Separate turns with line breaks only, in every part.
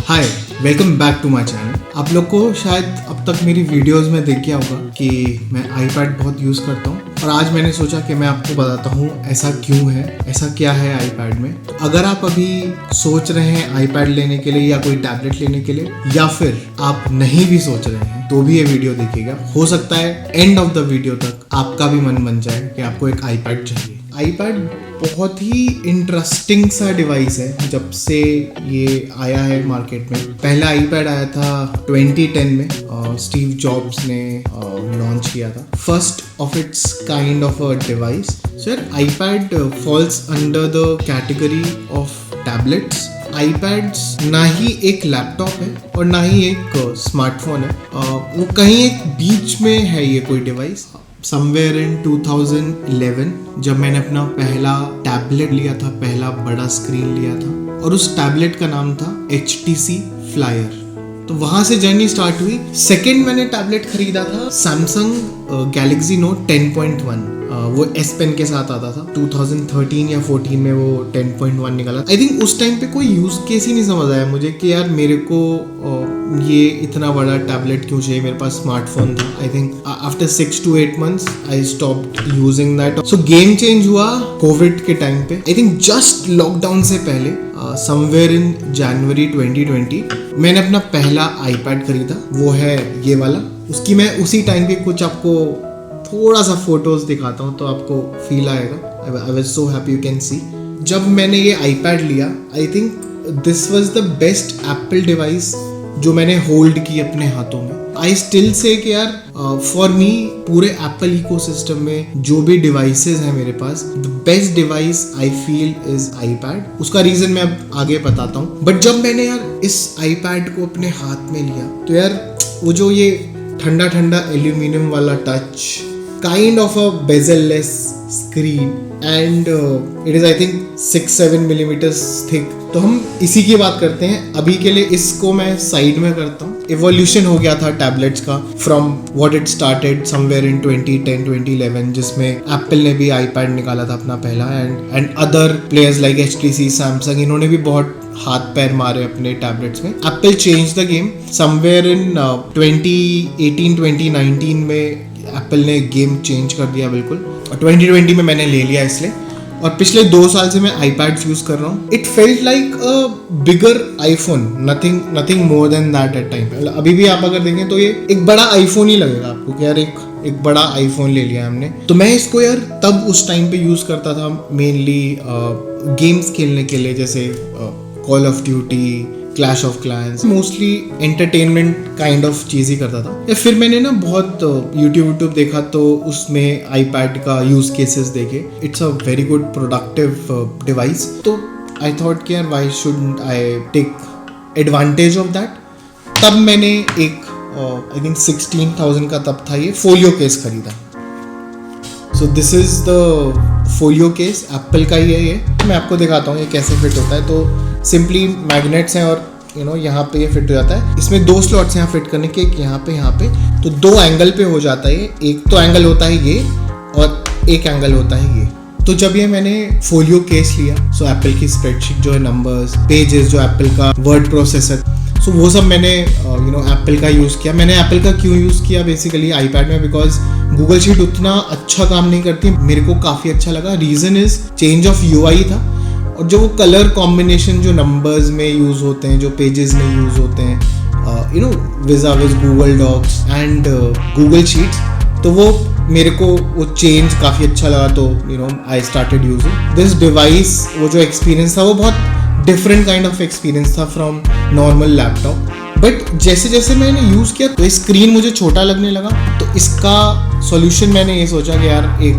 Hi, welcome back to my channel. आप लोग को शायद अब तक मेरी वीडियोस में देख गया होगा कि मैं आईपैड बहुत यूज़ करता हूँ और आज मैंने सोचा कि मैं आपको बताता हूँ ऐसा क्यों है, ऐसा क्या है आईपैड में। अगर आप अभी सोच रहे हैं आईपैड लेने के लिए या कोई टैबलेट लेने के लिए, या फिर आप नहीं भी सोच रहे हैं तो भी ये वीडियो देखिएगा। हो सकता है एंड ऑफ द वीडियो तक आपका भी मन बन जाए कि आपको एक आईपैड चाहिए। आईपैड बहुत ही इंटरेस्टिंग सा डिवाइस है जब से ये आया है मार्केट में। पहला आईपैड आया था 2010 में, स्टीव जॉब्स ने लॉन्च किया था। First of its kind of a device. Sir, iPad falls under the category of tablets. IPads ना ही एक लैपटॉप है और ना ही एक स्मार्टफोन है, वो कहीं एक बीच में है ये कोई डिवाइस। समवेयर इन 2011 जब मैंने अपना पहला टैबलेट लिया था, पहला बड़ा स्क्रीन लिया था, और उस टैबलेट का नाम था HTC Flyer। तो वहां से जर्नी स्टार्ट हुई। सेकंड मैंने टैबलेट खरीदा था सैमसंग गैलेक्सी नोट 10.1। वो S पेन के साथ आता था। 2013 या 14 में वो 10.1 निकला। आई थिंक उस टाइम पे कोई यूज केस ही नहीं समझ आया मुझे कि यार मेरे को ये इतना बड़ा टैबलेट क्यों चाहिए, मेरे पास स्मार्टफोन था। I think after 6 to 8 months I stopped using that. So game change हुआ कोविड के टाइम पे। आई थिंक जस्ट लॉकडाउन से पहले समवेयर इन जनवरी 2020 मैंने अपना पहला आईपैड खरीदा। वो है ये वाला। उसकी मैं उसी टाइम पे कुछ आपको थोड़ा सा फोटोज दिखाता हूँ तो आपको फील आएगा। I was so happy, you can see. जब मैंने ये आईपैड लिया, I think this was the best Apple device जो मैंने होल्ड की अपने हाथों में। आई स्टिल से कि यार फॉर मी पूरे एप्पल इकोसिस्टम में जो भी डिवाइसेस हैं मेरे पास, the best device I feel is iPad. उसका रीजन मैं अब आगे बताता हूँ। बट जब मैंने यार इस आईपैड को अपने हाथ में लिया तो यार वो जो ये ठंडा ठंडा एल्यूमिनियम वाला touch, kind of a bezel-less screen and it is I think 6-7 millimeters thick। तो हम इसी की बात करते हैं अभी के लिए। इसको मैं साइड में करता हूँ। इवोल्यूशन हो गया था टैबलेट्स का from what it started somewhere in 2010-2011 जिसमें एप्पल ने भी आईपैड निकाला था अपना पहला, and other players like HTC, Samsung, इन्होंने भी बहुत हाथ पैर मारे अपने टैबलेट्स में। Apple change the game somewhere in 2018-2019 में। एप्पल ने गेम चेंज कर दिया बिल्कुल। और 2020 में मैंने ले लिया इसलिए, और पिछले 2 साल से मैं आईपैड्स यूज कर रहा हूँ। It felt like a bigger iPhone, nothing more than that at time. अभी भी आप अगर देखें तो ये एक बड़ा आईफोन ही लगेगा आपको कि यार एक बड़ा आईफोन ले लिया हमने। तो मैं इसको यार तब उस टाइम पे यूज करता था मेनली गेम्स खेलने के लिए, जैसे Call of Duty, Clash of Clans, mostly entertainment kind of चीज़ ही करता था। या फिर मैंने ना बहुत यूट्यूब देखा तो उसमें आईपैड का यूज केसेस देखे। It's a very good productive device. तो आई थॉट कि यार why shouldn't I take advantage of that. तब मैंने एक आई थिंक 16,000 का तब था ये फोलियो केस खरीदा। So this is the folio case, Apple का ही है ये। मैं आपको दिखाता हूँ ये कैसे फिट होता है। तो सिंपली मैग्नेट्स हैं और यहाँ पे ये फिट हो जाता है। इसमें 2 स्लॉट्स हैं फिट करने के, एक यहाँ पे। तो 2 एंगल पे हो जाता है। एक तो एंगल होता है ये और एक एंगल होता है ये। तो जब ये मैंने फोलियो केस लिया, सो एप्पल की स्प्रेडशीट जो है, नंबर्स, पेजेस, जो एप्पल का वर्ड प्रोसेसर, सो वो सब मैंने एप्पल का यूज़ किया। मैंने एप्पल का क्यों यूज़ किया बेसिकली आईपैड में, बिकॉज गूगल शीट उतना अच्छा काम नहीं करती, मेरे को काफ़ी अच्छा लगा। Reason is change of UI था, और जो वो कलर कॉम्बिनेशन जो नंबर्स में यूज़ होते हैं, जो पेजेस में यूज़ होते हैं, vis-a-vis Google docs and Google sheets, तो वो मेरे को वो चेंज काफ़ी अच्छा लगा। तो I started using this device. वो जो एक्सपीरियंस था वो बहुत डिफरेंट काइंड ऑफ एक्सपीरियंस था फ्रॉम नॉर्मल लैपटॉप। बट जैसे जैसे मैंने यूज़ किया तो स्क्रीन मुझे छोटा लगने लगा। तो इसका सॉल्यूशन मैंने ये सोचा कि यार एक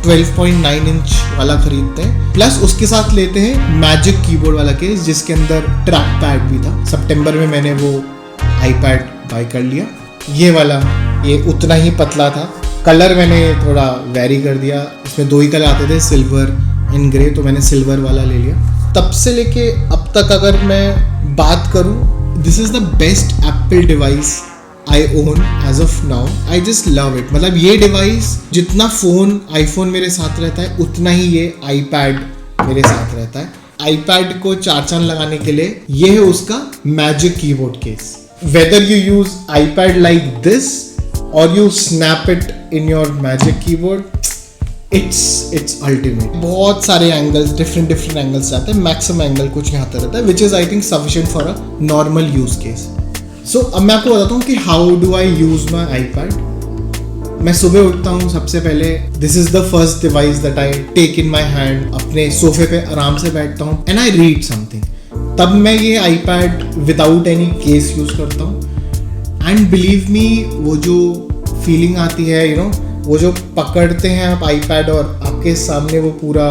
12.9 इंच वाला खरीदते हैं, प्लस उसके साथ लेते हैं मैजिक कीबोर्ड वाला केस जिसके अंदर ट्रैक पैड भी था। सितंबर में मैंने वो आईपैड बाय कर लिया। ये वाला, ये उतना ही पतला था। कलर मैंने थोड़ा वेरी कर दिया। इसमें 2 ही कलर आते थे, सिल्वर एंड ग्रे, तो मैंने सिल्वर वाला ले लिया। तब से लेके अब तक अगर मैं बात करूं, this is the best Apple device I own as of now. I just love it. मतलब ये डिवाइस, जितना फ़ोन आईफोन मेरे साथ रहता है उतना ही ये आईपैड मेरे साथ रहता है। iPad को चार चांद लगाने के लिए ये है उसका magic keyboard case. Whether you use iPad like this or you snap it in your magic keyboard, it's ultimate. बहुत सारे एंगल्स different एंगल्स आते हैं. मैक्सिमम एंगल कुछ यहाँ तक रहता है which is I think sufficient for a normal use case. So अब मैं आपको बताता हूँ कि how do I use my iPad. मैं सुबह उठता हूँ, सबसे पहले this is the first device that I take in my hand. अपने सोफे पे आराम से बैठता हूँ एंड आई रीड समथिंग. तब मैं ये iPad without any case use करता हूँ एंड बिलीव मी वो जो फीलिंग आती है वो जो पकड़ते हैं आप आईपैड और आपके सामने वो पूरा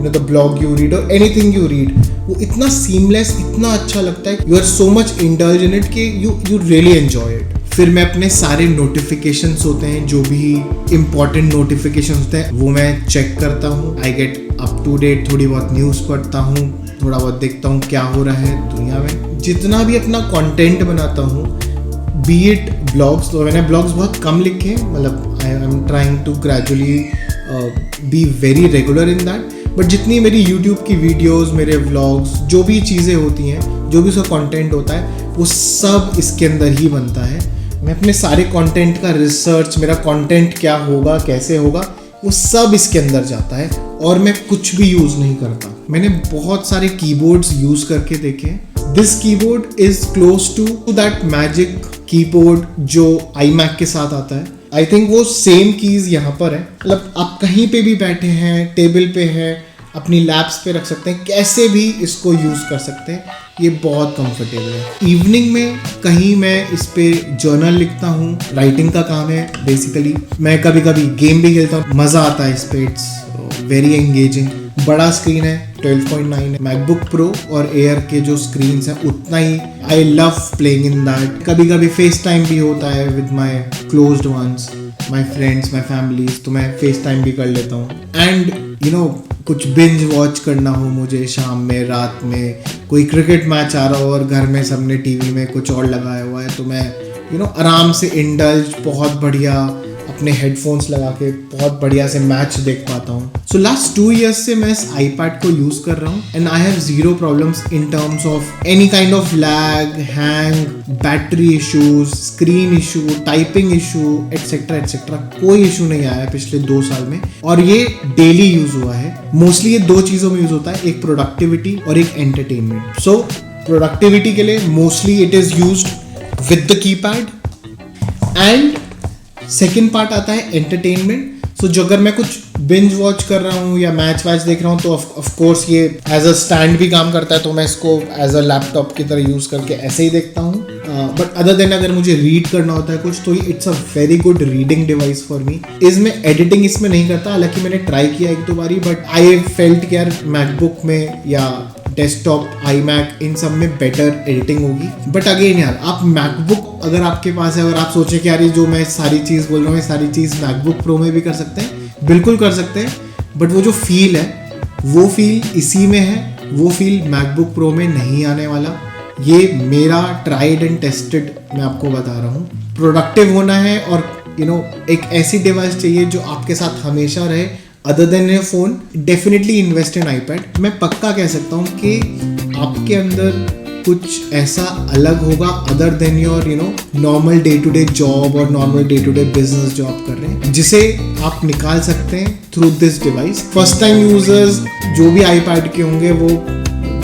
द ब्लॉग यू रीड और एनीथिंग यू रीड, वो इतना सीमलेस, इतना अच्छा लगता है. You are so much indulge in it कि यू रियली एंजॉय इट. फिर मैं अपने सारे नोटिफिकेशंस होते हैं, जो भी इम्पोर्टेंट नोटिफिकेशंस होते हैं वो मैं चेक करता हूँ. I get up to date, थोड़ी बहुत न्यूज़ पढ़ता हूँ, थोड़ा बहुत देखता हूँ क्या हो रहा है दुनिया में. जितना भी अपना कंटेंट बनाता हूँ, बी इट ब्लॉग्स, तो मैंने ब्लॉग्स बहुत कम लिखे हैं, मतलब I am trying to gradually be very regular in that. But जितनी मेरी यूट्यूब की वीडियोस, मेरे व्लॉग्स, जो भी चीज़ें होती हैं, जो भी उसका कंटेंट होता है, वो सब इसके अंदर ही बनता है. मैं अपने सारे कंटेंट का रिसर्च, मेरा कंटेंट क्या होगा, कैसे होगा, वो सब इसके अंदर जाता है और मैं कुछ भी यूज़ नहीं करता. मैंने बहुत सारे कीबोर्ड्स यूज़ करके देखे. This keyboard is close to that magic keyboard जो iMac के साथ आता है. आई थिंक वो सेम कीज यहाँ पर है. मतलब आप कहीं पे भी बैठे हैं, टेबल पे हैं, अपनी लैप्स पे रख सकते हैं, कैसे भी इसको यूज़ कर सकते हैं. ये बहुत कंफर्टेबल है. इवनिंग में कहीं मैं इस पे जर्नल लिखता हूँ, राइटिंग का काम है बेसिकली. मैं कभी कभी गेम भी खेलता हूँ, मज़ा आता है इस पे. It's very engaging. बड़ा स्क्रीन है, 12.9 है. मैकबुक प्रो और एयर के जो स्क्रीन्स हैं उतना ही I love playing in that. कभी कभी फेस टाइम भी होता है with my closed ones, my friends, my families, तो मैं फेस टाइम भी कर लेता हूँ. एंड कुछ बिंज वॉच करना हो मुझे शाम में, रात में, कोई क्रिकेट मैच आ रहा हो और घर में सबने टीवी में कुछ और लगाया हुआ है, तो मैं आराम से इंडल्ज, बहुत बढ़िया अपने हेडफोन्स लगा के बहुत बढ़िया से मैच देख पाता हूँ. सो लास्ट 2 years से मैं इस आईपैड को यूज़ कर रहा हूँ and I have zero problems in terms of any kind of lag, hang, battery issues, screen issue, typing issue, etcetera etcetera. कोई इशू नहीं आया पिछले 2 साल में. और ये डेली यूज़ हुआ है. मोस्टली ये 2 चीज़ों में यूज़ होता है, एक प्रोडक्टिविटी और एक एंटरटेनमेंट. सो प्रोडक्टिविटी के लिए mostly it is used with the keypad and second part आता है एंटरटेनमेंट. सो जो अगर मैं कुछ बिंज वॉच कर रहा हूँ या मैच वैच देख रहा हूँ तो ऑफ कोर्स ये एज अ स्टैंड भी काम करता है, तो मैं इसको एज अ लैपटॉप की तरह यूज़ करके ऐसे ही देखता हूँ. बट अदर देन अगर मुझे रीड करना होता है कुछ, तो it's a very good reading device for me. इसमें एडिटिंग इसमें नहीं करता, हालांकि मैंने ट्राई किया 1-2 बारी, बट आई फेल्ट कि यार मैकबुक में या डेस्कटॉप, iMac, इन सब में बेटर एडिटिंग होगी. बट अगेन यार, आप मैकबुक अगर आपके पास है और आप सोचें कि यार ये जो मैं सारी चीज़ बोल रहा हूँ, ये सारी चीज़ मैकबुक प्रो में भी कर सकते हैं, बिल्कुल कर सकते हैं. बट वो जो फील है, वो फील इसी में है, वो फील मैकबुक प्रो में नहीं आने वाला. ये मेरा ट्राइड एंड टेस्टेड मैं आपको बता रहा हूँ. प्रोडक्टिव होना है और एक ऐसी डिवाइस चाहिए जो आपके साथ हमेशा रहे. Other than your phone, definitely invest in iPad. मैं पक्का कह सकता हूँ कि आपके अंदर कुछ ऐसा अलग होगा other than your normal day to day job और normal day to day business जो आप कर रहे हैं, जिसे आप निकाल सकते हैं through this device. First time users जो भी आईपैड के होंगे वो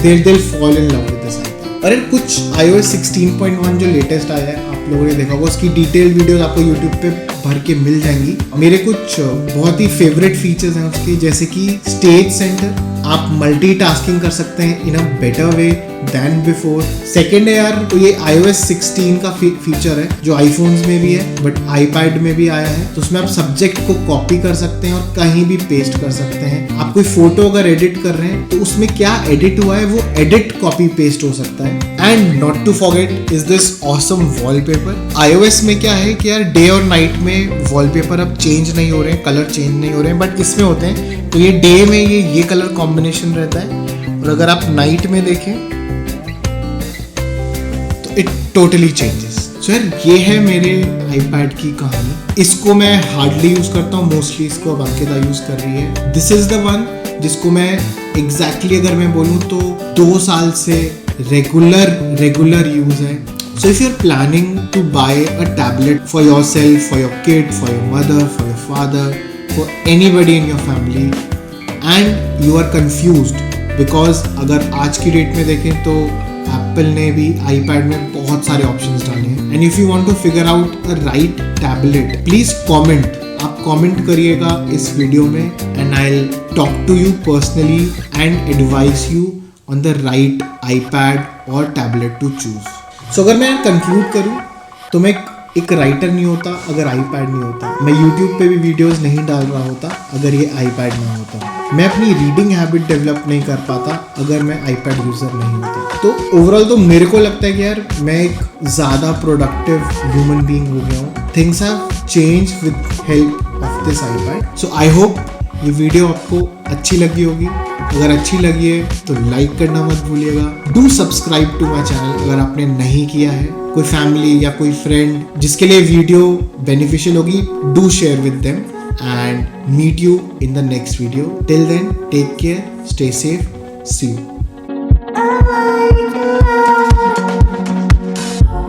they'll fall in love with this iPad. अरे कुछ iOS 16.1 जो लेटेस्ट आया है, आप लोगों ने देखा होगा, उसकी डिटेल्ड वीडियोस आपको YouTube पे भर के मिल जाएंगी. मेरे कुछ बहुत ही फेवरेट फीचर्स हैं उसके, जैसे कि स्टेज सेंटर. आप मल्टीटास्किंग कर सकते हैं in a better way than before. Second है यार, तो ये iOS 16 का फीचर है जो आईफोन्स में भी है बट आईपैड में भी आया है. तो उसमें आप सब्जेक्ट को कॉपी कर सकते हैं और कहीं भी पेस्ट कर सकते हैं. आप कोई फोटो अगर एडिट कर रहे हैं तो उसमें क्या एडिट हुआ है वो एडिट कॉपी पेस्ट हो सकता है. And not to forget is this awesome wallpaper. iOS में क्या है कि यार डे और नाइट में वॉलपेपर अब चेंज नहीं हो रहे हैं, कलर चेंज नहीं हो रहे हैं, बट इसमें होते हैं. तो ये डे में ये कलर कॉम्बिनेशन रहता है और अगर आप नाइट में देखें तो इट टोटली चेंजेस. सो यार ये है मेरे आईपैड की कहानी. इसको मैं हार्डली यूज करता हूँ, मोस्टली इसको अब अंकिता यूज कर रही है. दिस इज द वन जिसको मैं एग्जैक्टली अगर मैं बोलूँ तो 2 साल से रेगुलर यूज है. So if you're planning to buy a tablet for yourself, for your kid, for your mother, for your father, for anybody in your family and you are confused because अगर आज की date में देखें तो Apple ने भी iPad में बहुत सारे ऑप्शंस डाले हैं. And if you want to figure out a right tablet, please comment. आप कमेंट करिएगा इस वीडियो में and I will talk to you personally and advise you on the right iPad और टैबलेट टू चूज. सो अगर मैं conclude करूँ तो मैं एक राइटर नहीं होता अगर आईपैड नहीं होता. मैं यूट्यूब पे भी वीडियोस नहीं डाल रहा होता अगर ये आईपैड ना होता. मैं अपनी रीडिंग हैबिट डेवलप नहीं कर पाता अगर मैं आईपैड यूज़र नहीं होता. तो ओवरऑल तो मेरे को लगता है कि यार मैं एक ज़्यादा प्रोडक्टिव ह्यूमन बीइंग हो गया हूँ. Things have change with help of this iPad. So I hope ये वीडियो आपको अच्छी लगी होगी. अगर अच्छी लगी है तो लाइक करना मत भूलिएगा. Do subscribe to my channel अगर आपने नहीं किया है. कोई फैमिली या कोई फ्रेंड जिसके लिए वीडियो बेनिफिशियल होगी, do share with them and meet you in the next video. Till then, take care, stay safe, see you.